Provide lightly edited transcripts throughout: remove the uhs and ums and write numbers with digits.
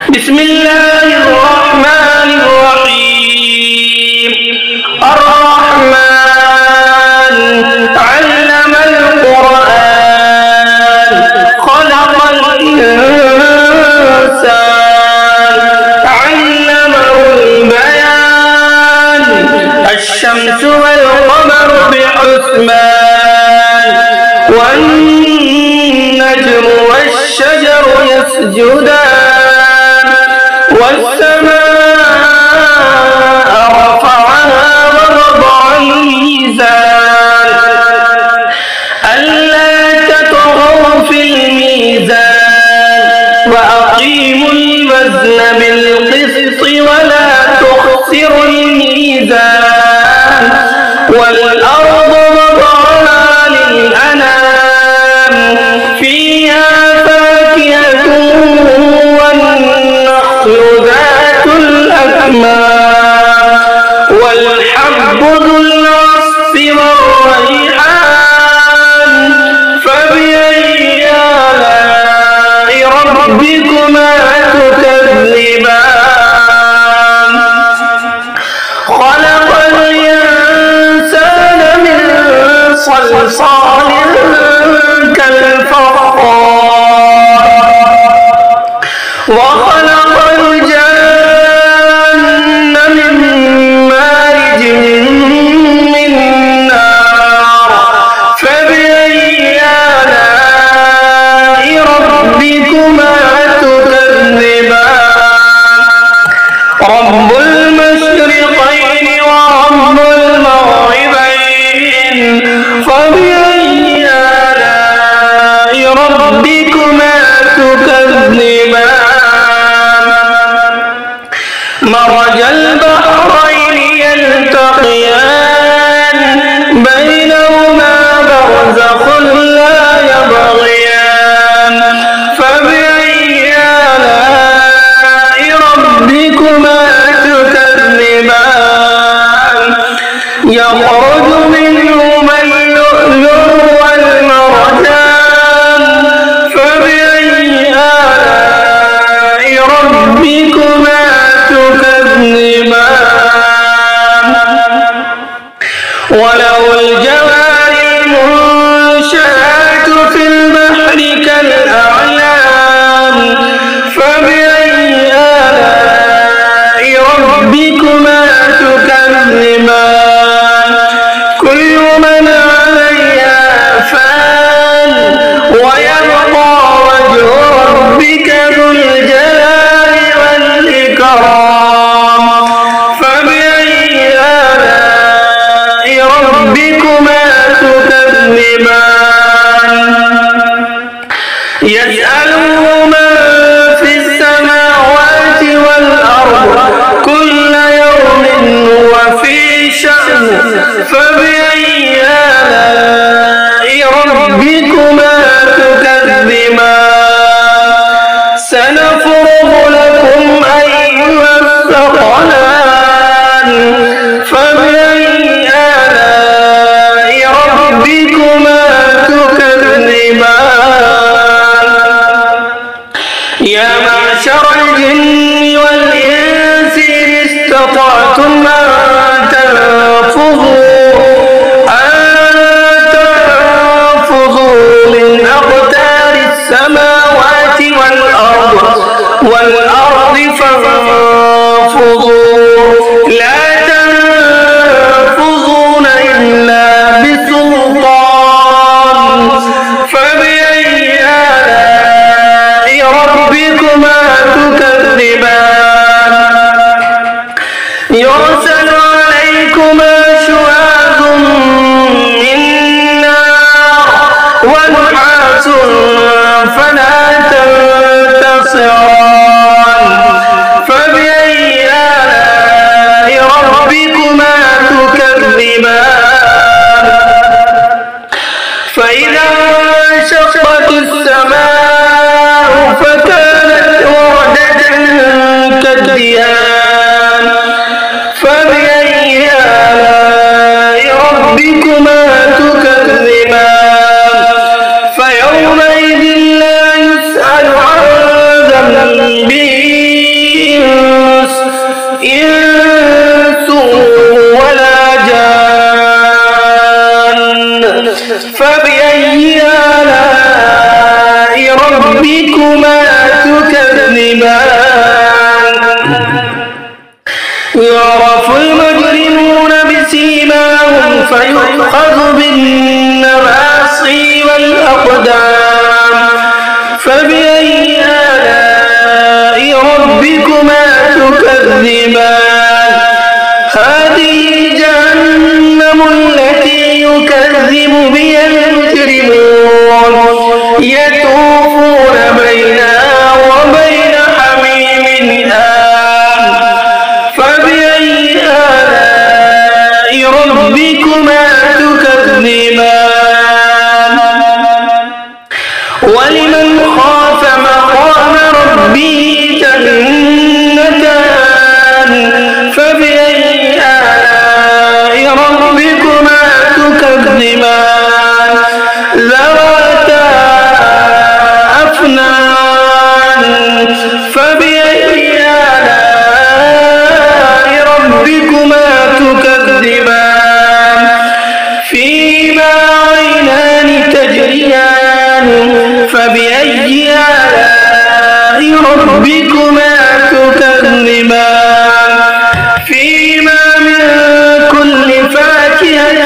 بسم الله الرحمن الرحيم. الرحمن علم القرآن خلق الإنسان علمه البيان. الشمس والقمر بحسبان والنجم والشجر يسجدان والسماء رفعها ووضع الميزان ألا تطغوا في الميزان وأقيموا الوزن بالقسط ولا تخسروا الميزان. والأرض وضعها للأنام فيها فاكهة والنخل ذات الأكمام والحب ذو العصف والريحان. فبأي آلاء ربكما تكذبان. خلق الإنسان من صلصال كالفخار وخلق الجن من مارج من نار. فبأي آلاء ربكما تكذبان. رب المشرقين ورب المغربين. فبأي آلاء ربكما تكذبان. مرج البحرين يلتقيان بينهما برزخ لا يبغيان. فبأي آلاء ربكما تكذبان. يخرج منهما اللؤلؤ والمرجان. فبأي آلاء ربكما تكذبان. وله الجوار المنشآت في البحر كالأعلام. فبأي آلاء ربكما تكذبان. كل من عليها فان ويبقى وجه ربك ذو الجلال والإكرام. فبأي آلاء ربكما تكذبان. يسأله من في السماوات والأرض كل يوم هو في شأن. فبأي آلاء ربكما تكذبان. سنفرغ لكم أيها الثقلان. فبأي آلاء ربكما تكذبان. يا معشر الجن والإنس إن استطعتم أن تنفذوا من أقطار السماوات والأرض فانفذوا لا تنفذون إلا بسلطان. فبأي آلاء ربكما تكذبان. يرسل عليكما شواظ من نار ونحاس فلا تنتصران. فبأي آلاء ربكما تكذبان. فإذا انشقت السماء فكانت وردة كالدهان. فبأي آلاء ربكما تكذبان. فيومئذ لا يسأل عن ذنبه إنس ولا جان فبأي آلاء ربكما تكذبان يعرف المجرمون بسيماهم فيؤخذ بالنواصي والأقدام فبأي آلاء ربكما تكذبان هذه جهنم التي يكذب بها المجرمون يطوفون بينها وبين حميم آن فبأي آلاء ربكما تكذبان ولمن خاف مقام ربه جنتان فبأي آلاء ربكما تكذبان ذواتا أفنان فبأي آلاء ربكما تكذبان فيما عينان تجريان فبأي آلاء ربكما تكذبان فيما من كل فاكهة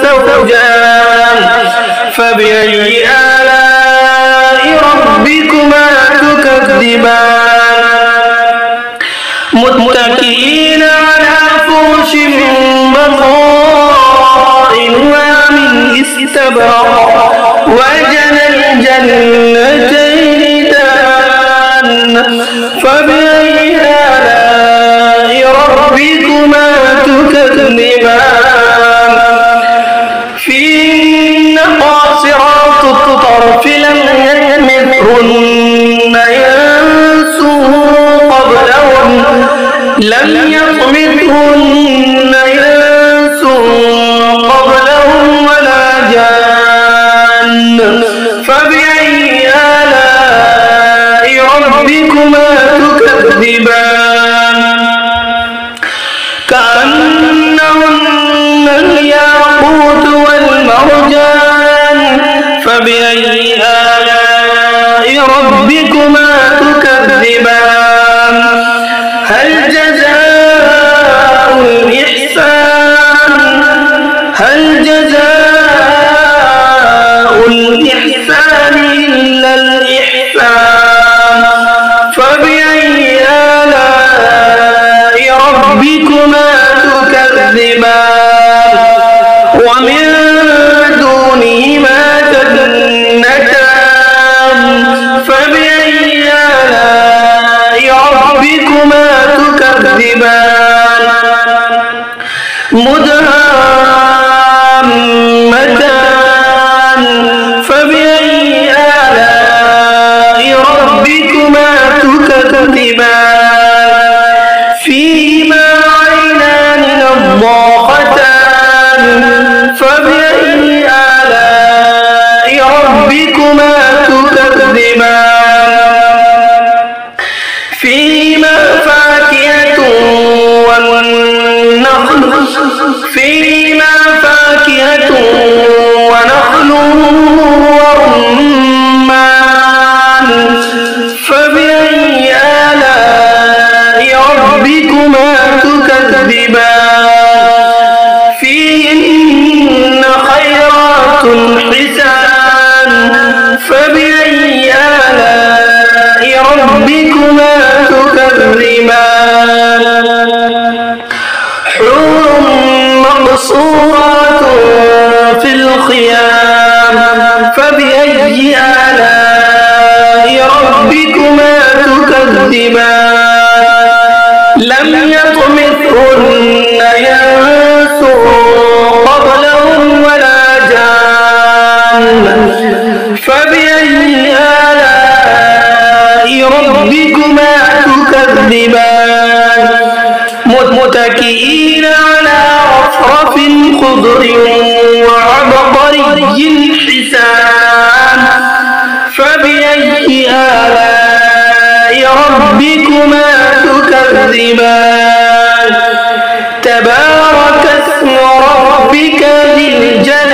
زوجان فبأي آلاء ربكما تكذبان متكئين على فرش بطائنها من استبرق وجنى الجنتين دان فبأي آلاء ربكما تكذبان فيهن قاصرات الطرف لم يطمثهن إنس قبلهم ولا جان فبأي آلاء ربكما تكذبان كأنهن الياقوت والمرجان فبأي آلاء ربكما تكذبان هل جزاء الإحسان إلا الإحسان فبأي آلاء ربكما تكذبان ومن دونهما جنتان فبأي آلاء ربكما تكذبان مدهامتان فبأي آلاء ربكما تكذبان فيما عينان نضاختان فبأي آلاء ربكما تكذبان فيما فاكهة ونخل ورمان فبأي آلاء ربكما تكذبان فيهن خيرات حسان فبأي آلاء ربكما تكذبان حور مقصورات في الخيام فبأي آلاء ربكما تكذبان لم يطمثهن إنس قبلهم ولا جان فبأي آلاء ربكما تكذبان متكئين على رفرف خضر وعبقري حسان فبأي آلاء ربكما تكذبان تكذبان تبارك اسم ربك ذي الجلال